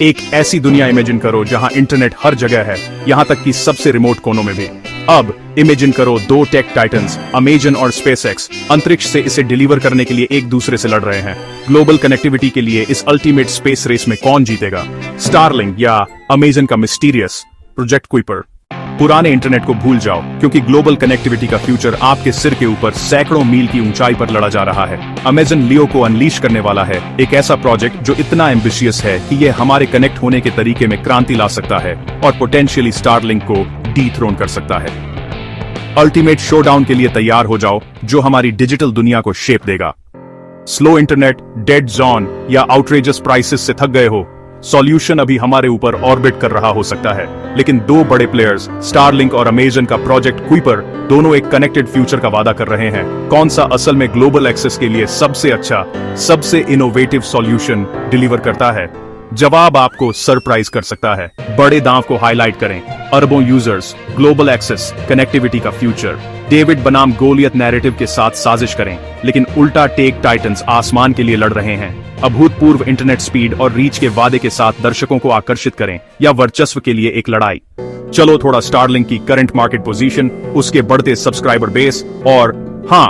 एक ऐसी दुनिया इमेजिन करो जहां इंटरनेट हर जगह है, यहां तक कि सबसे रिमोट कोनों में भी। अब इमेजिन करो दो टेक टाइटन्स अमेजन और स्पेसएक्स अंतरिक्ष से इसे डिलीवर करने के लिए एक दूसरे से लड़ रहे हैं। ग्लोबल कनेक्टिविटी के लिए इस अल्टीमेट स्पेस रेस में कौन जीतेगा, स्टारलिंक या अमेजन का मिस्टीरियस प्रोजेक्ट कुइपर? पुराने इंटरनेट को भूल जाओ, क्योंकि ग्लोबल कनेक्टिविटी का फ्यूचर आपके सिर के ऊपर सैकड़ों मील की ऊंचाई पर लड़ा जा रहा है। अमेजन लियो को अनलीश करने वाला है, एक ऐसा प्रोजेक्ट जो इतना एम्बिशियस है कि यह हमारे कनेक्ट होने के तरीके में क्रांति ला सकता है और पोटेंशियली स्टारलिंक को डीथ्रोन कर सकता है। अल्टीमेट शोडाउन के लिए तैयार हो जाओ, जो हमारी डिजिटल दुनिया को शेप देगा। स्लो इंटरनेट, डेड जोन या आउटरेजस प्राइसेस से थक गए हो? सॉल्यूशन अभी हमारे ऊपर ऑर्बिट कर रहा हो सकता है, लेकिन दो बड़े प्लेयर्स स्टारलिंक और अमेजन का प्रोजेक्ट कुइपर दोनों एक कनेक्टेड फ्यूचर का वादा कर रहे हैं। कौन सा असल में ग्लोबल एक्सेस के लिए सबसे अच्छा, सबसे इनोवेटिव सॉल्यूशन डिलीवर करता है? जवाब आपको सरप्राइज कर सकता है। बड़े दांव को हाईलाइट करें, अरबों यूजर्स, ग्लोबल एक्सेस, कनेक्टिविटी का फ्यूचर। डेविड बनाम गोलियत नैरेटिव के साथ साजिश करें, लेकिन उल्टा टेक टाइटन्स आसमान के लिए लड़ रहे हैं। अभूतपूर्व इंटरनेट स्पीड और रीच के वादे के साथ दर्शकों को आकर्षित करें, या वर्चस्व के लिए एक लड़ाई। चलो थोड़ा स्टारलिंक की करंट मार्केट पोजीशन, उसके बढ़ते सब्सक्राइबर बेस और हाँ,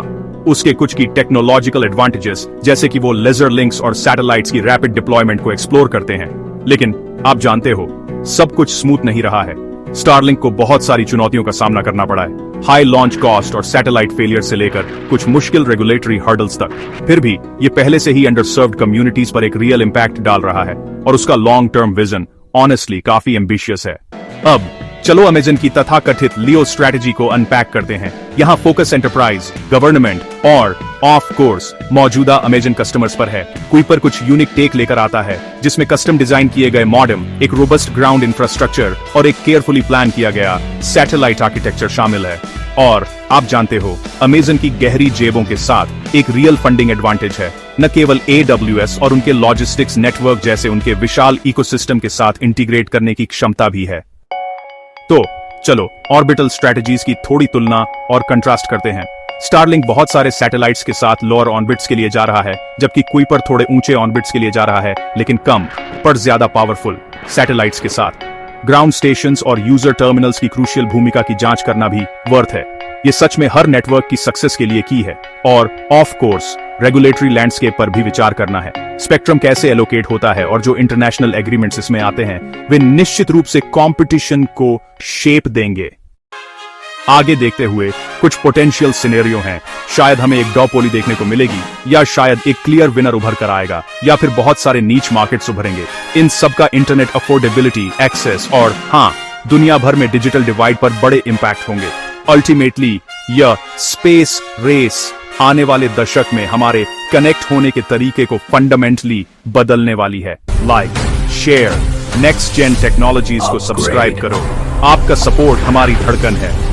उसके कुछ की टेक्नोलॉजिकल एडवांटेजेस, जैसे कि वो लेजर लिंक्स और सैटेलाइट्स की रैपिड डिप्लॉयमेंट को एक्सप्लोर करते हैं। लेकिन आप जानते हो, सब कुछ स्मूथ नहीं रहा है। स्टारलिंक को बहुत सारी चुनौतियों का सामना करना पड़ा है, हाई लॉन्च कॉस्ट और सैटेलाइट फेलियर से लेकर कुछ मुश्किल रेगुलेटरी हर्डल्स तक। फिर भी ये पहले से ही अंडरसर्व्ड कम्युनिटीज पर एक रियल इंपैक्ट डाल रहा है, और उसका लॉन्ग टर्म विजन ऑनेस्टली काफी एम्बिशियस है। अब चलो अमेजन की तथाकथित लियो स्ट्रैटेजी को अनपैक करते हैं। यहाँ फोकस एंटरप्राइज, गवर्नमेंट और ऑफ कोर्स मौजूदा अमेजन कस्टमर्स पर है। कुइपर कुछ यूनिक टेक लेकर आता है, जिसमें कस्टम डिजाइन किए गए मॉडेम, एक रोबस्ट ग्राउंड इंफ्रास्ट्रक्चर और एक केयरफुली प्लान किया गया सैटेलाइट आर्किटेक्चर शामिल है। और आप जानते हो, अमेजन की गहरी जेबों के साथ एक रियल फंडिंग एडवांटेज है। न केवल AWS और उनके लॉजिस्टिक्स नेटवर्क जैसे उनके विशाल इकोसिस्टम के साथ इंटीग्रेट करने की क्षमता भी है। तो चलो ऑर्बिटल स्ट्रेटजीज की थोड़ी तुलना और कंट्रास्ट करते हैं। स्टारलिंक बहुत सारे सैटेलाइट्स के साथ लोअर ऑर्बिट्स के लिए जा रहा है, जबकि कुइपर थोड़े ऊंचे ऑर्बिट्स के लिए जा रहा है, लेकिन कम पर ज्यादा पावरफुल सैटेलाइट्स के साथ। ग्राउंड स्टेशंस और यूजर टर्मिनल्स की क्रूशियल भूमिका की जांच करना भी वर्थ है। ये सच में हर नेटवर्क की सक्सेस के लिए की है। और ऑफ कोर्स रेगुलेटरी लैंडस्केप पर भी विचार करना है। स्पेक्ट्रम कैसे एलोकेट होता है और जो इंटरनेशनल एग्रीमेंट्स इसमें आते हैं, वे निश्चित रूप से कंपटीशन को शेप देंगे। आगे देखते हुए कुछ पोटेंशियल सिनेरियो हैं। शायद हमें एक डुओपोली देखने को मिलेगी, या शायद एक क्लियर विनर उभर कर आएगा, या फिर बहुत सारे नीच मार्केट्स उभरेंगे। इन सब का इंटरनेट अफोर्डेबिलिटी, एक्सेस और हाँ, दुनिया भर में डिजिटल डिवाइड पर बड़े इंपैक्ट होंगे। अल्टीमेटली यह स्पेस रेस आने वाले दशक में हमारे कनेक्ट होने के तरीके को फंडामेंटली बदलने वाली है। Like, share, next gen technologies को सब्सक्राइब करो। आपका सपोर्ट हमारी धड़कन है।